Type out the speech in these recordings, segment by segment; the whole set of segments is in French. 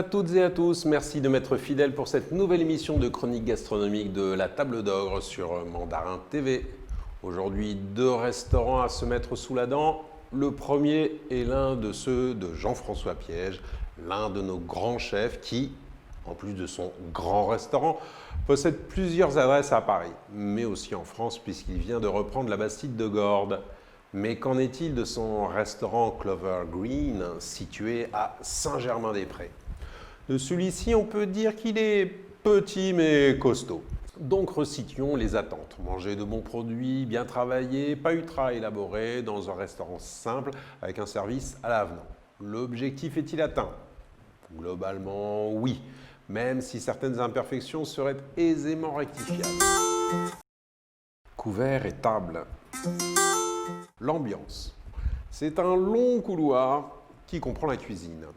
à toutes et à tous, merci de m'être fidèles pour cette nouvelle émission de chronique gastronomique de la Table d'Ogre sur Mandarin TV. Aujourd'hui, deux restaurants à se mettre sous la dent. Le premier est l'un de ceux de Jean-François Piège, l'un de nos grands chefs qui, en plus de son grand restaurant, possède plusieurs adresses à Paris, mais aussi en France puisqu'il vient de reprendre la Bastide de Gordes. Mais qu'en est-il de son restaurant Clover Green, situé à Saint-Germain-des-Prés? De celui-ci, on peut dire qu'il est petit mais costaud. Donc resituons les attentes. Manger de bons produits, bien travaillés, pas ultra élaborés, dans un restaurant simple avec un service à l'avenant. L'objectif est-il atteint? Globalement, oui, même si certaines imperfections seraient aisément rectifiables. Couvert et table. L'ambiance. C'est un long couloir qui comprend la cuisine.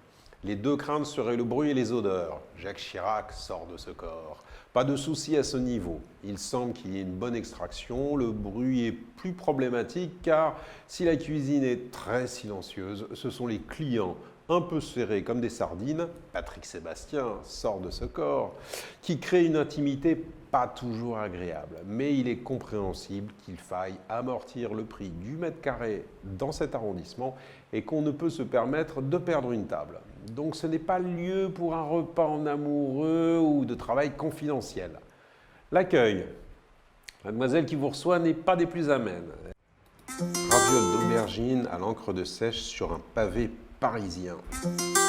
Les deux craintes seraient le bruit et les odeurs. Jacques Chirac sort de ce corps. Pas de souci à ce niveau. Il semble qu'il y ait une bonne extraction. Le bruit est plus problématique car si la cuisine est très silencieuse, ce sont les clients un peu serrés comme des sardines, Patrick Sébastien sort de ce corps, qui crée une intimité pas toujours agréable. Mais il est compréhensible qu'il faille amortir le prix du mètre carré dans cet arrondissement et qu'on ne peut se permettre de perdre une table. Donc ce n'est pas le lieu pour un repas en amoureux ou de travail confidentiel. L'accueil. Mademoiselle qui vous reçoit n'est pas des plus amènes. Ravioles d'aubergine à l'encre de sèche sur un pavé parisien.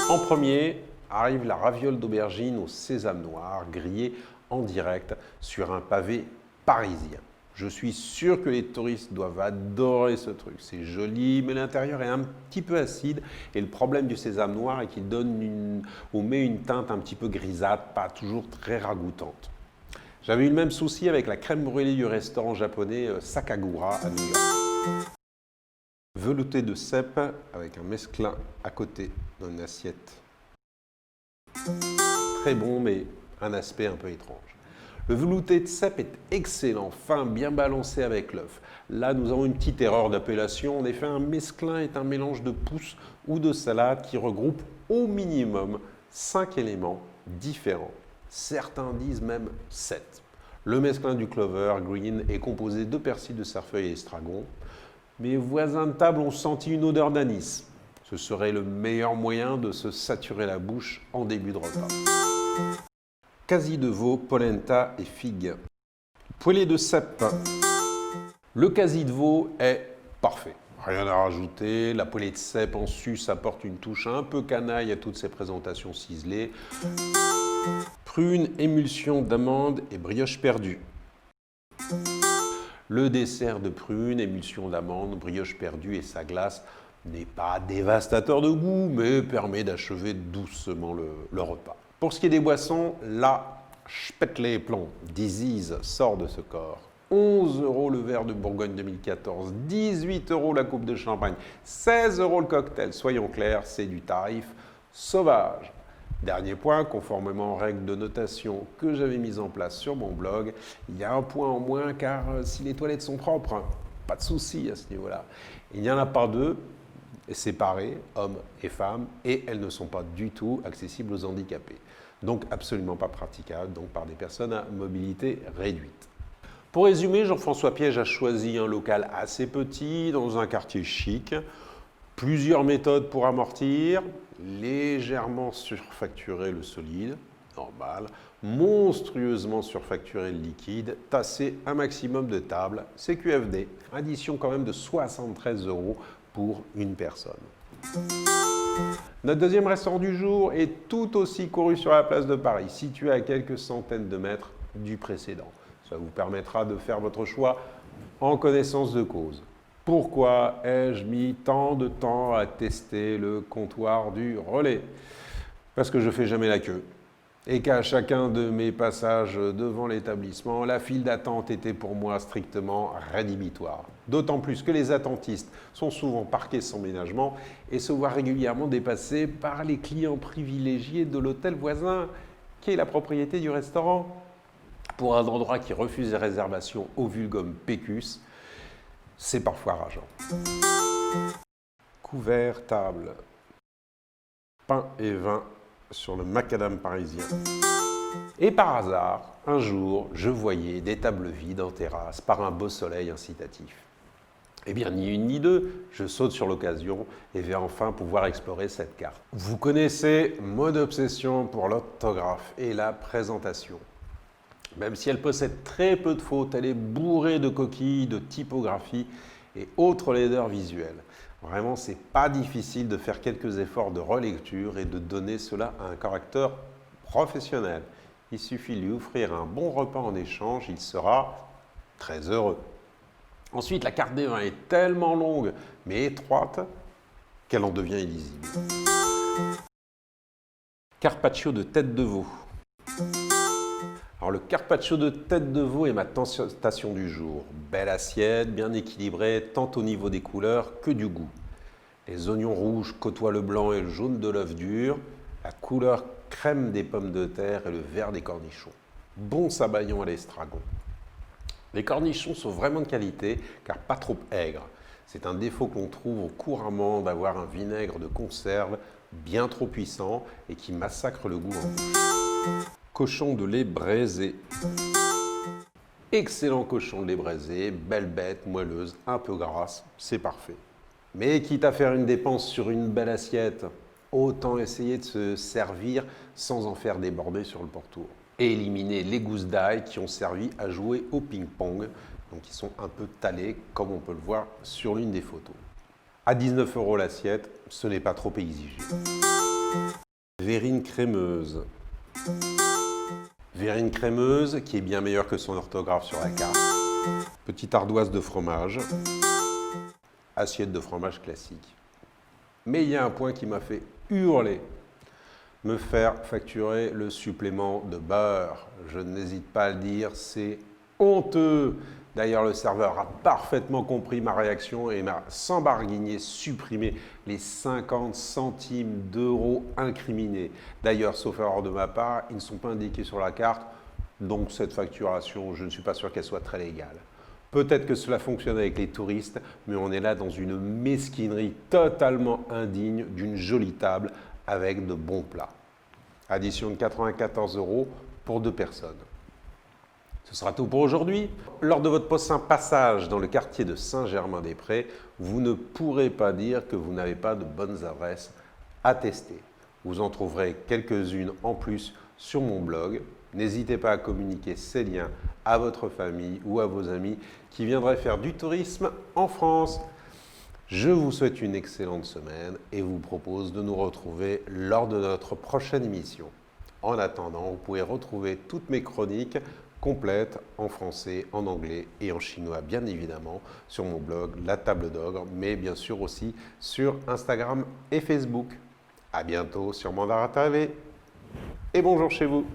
En premier, arrive la raviole d'aubergine au sésame noir, grillée en direct sur un pavé parisien. Je suis sûr que les touristes doivent adorer ce truc. C'est joli, mais l'intérieur est un petit peu acide. Et le problème du sésame noir est qu'il donne ou met une teinte un petit peu grisâtre, pas toujours très ragoûtante. J'avais eu le même souci avec la crème brûlée du restaurant japonais Sakagura à New York. Velouté de cèpe avec un mesclin à côté dans une assiette. Très bon, mais un aspect un peu étrange. Le velouté de cèpe est excellent, fin, bien balancé avec l'œuf. Là, nous avons une petite erreur d'appellation. En effet, un mesclin est un mélange de pousses ou de salade qui regroupe au minimum 5 éléments différents. Certains disent même 7. Le mesclin du Clover Green est composé de persil, de cerfeuil et d'estragon. Mes voisins de table ont senti une odeur d'anis. Ce serait le meilleur moyen de se saturer la bouche en début de repas. Quasi de veau, polenta et figues. Poêlée de cèpe. Le quasi de veau est parfait. Rien à rajouter. La poêlée de cèpe en sus apporte une touche un peu canaille à toutes ces présentations ciselées. Prunes, émulsion d'amande et brioche perdue. Le dessert de prunes, émulsion d'amande, brioche perdue et sa glace n'est pas dévastateur de goût, mais permet d'achever doucement le repas. Pour ce qui est des boissons, la Spett les plombs Disease sort de ce corps. 11 € le verre de Bourgogne 2014, 18 € la coupe de champagne, 16 € le cocktail. Soyons clairs, c'est du tarif sauvage. Dernier point, conformément aux règles de notation que j'avais mises en place sur mon blog, il y a un point en moins car si les toilettes sont propres, pas de souci à ce niveau-là. Il n'y en a pas deux, séparées, hommes et femmes, et elles ne sont pas du tout accessibles aux handicapés. Donc absolument pas praticables donc par des personnes à mobilité réduite. Pour résumer, Jean-François Piège a choisi un local assez petit, dans un quartier chic. Plusieurs méthodes pour amortir, légèrement surfacturer le solide, normal, monstrueusement surfacturer le liquide, tasser un maximum de tables, CQFD, addition quand même de 73 € pour une personne. Notre deuxième restaurant du jour est tout aussi couru sur la place de Paris, situé à quelques centaines de mètres du précédent. Ça vous permettra de faire votre choix en connaissance de cause. Pourquoi ai-je mis tant de temps à tester le comptoir du relais? Parce que je ne fais jamais la queue. Et qu'à chacun de mes passages devant l'établissement, la file d'attente était pour moi strictement rédhibitoire. D'autant plus que les attentistes sont souvent parqués sans ménagement et se voient régulièrement dépassés par les clients privilégiés de l'hôtel voisin, qui est la propriété du restaurant. Pour un endroit qui refuse les réservations au vulgum pécus, c'est parfois rageant. Couvert, table. Pain et vin sur le macadam parisien. Et par hasard, un jour, je voyais des tables vides en terrasse par un beau soleil incitatif. Eh bien, ni une ni deux, je saute sur l'occasion et vais enfin pouvoir explorer cette carte. Vous connaissez mon obsession pour l'orthographe et la présentation. Même si elle possède très peu de fautes, elle est bourrée de coquilles, de typographie et autres laideurs visuelles. Vraiment, c'est pas difficile de faire quelques efforts de relecture et de donner cela à un correcteur professionnel. Il suffit de lui offrir un bon repas en échange, il sera très heureux. Ensuite, la carte des vins est tellement longue mais étroite qu'elle en devient illisible. Carpaccio de tête de veau. Alors, le carpaccio de tête de veau est ma tentation du jour. Belle assiette, bien équilibrée, tant au niveau des couleurs que du goût. Les oignons rouges côtoient le blanc et le jaune de l'œuf dur, la couleur crème des pommes de terre et le vert des cornichons. Bon sabayon à l'estragon. Les cornichons sont vraiment de qualité car pas trop aigres. C'est un défaut qu'on trouve couramment d'avoir un vinaigre de conserve bien trop puissant et qui massacre le goût en bouche. Cochon de lait braisé. Excellent cochon de lait braisé, belle bête, moelleuse, un peu grasse, c'est parfait. Mais quitte à faire une dépense sur une belle assiette, autant essayer de se servir sans en faire déborder sur le pourtour. Et éliminer les gousses d'ail qui ont servi à jouer au ping-pong, donc ils sont un peu talés comme on peut le voir sur l'une des photos. À 19 € l'assiette, ce n'est pas trop exigé. Verrine crémeuse. Verrine crémeuse qui est bien meilleure que son orthographe sur la carte. Petite ardoise de fromage. Assiette de fromage classique. Mais il y a un point qui m'a fait hurler. Me faire facturer le supplément de beurre. Je n'hésite pas à le dire, c'est honteux. D'ailleurs, le serveur a parfaitement compris ma réaction et m'a sans barguigner supprimé les 50 centimes d'euros incriminés. D'ailleurs, sauf erreur de ma part, ils ne sont pas indiqués sur la carte, donc cette facturation, je ne suis pas sûr qu'elle soit très légale. Peut-être que cela fonctionne avec les touristes, mais on est là dans une mesquinerie totalement indigne d'une jolie table avec de bons plats. Addition de 94 € pour 2 personnes. Ce sera tout pour aujourd'hui. Lors de votre prochain passage dans le quartier de Saint-Germain-des-Prés, vous ne pourrez pas dire que vous n'avez pas de bonnes adresses à tester. Vous en trouverez quelques-unes en plus sur mon blog. N'hésitez pas à communiquer ces liens à votre famille ou à vos amis qui viendraient faire du tourisme en France. Je vous souhaite une excellente semaine et vous propose de nous retrouver lors de notre prochaine émission. En attendant, vous pouvez retrouver toutes mes chroniques complètes en français, en anglais et en chinois, bien évidemment, sur mon blog La Table d'Ogre, mais bien sûr aussi sur Instagram et Facebook. À bientôt sur Mandara TV et bonjour chez vous.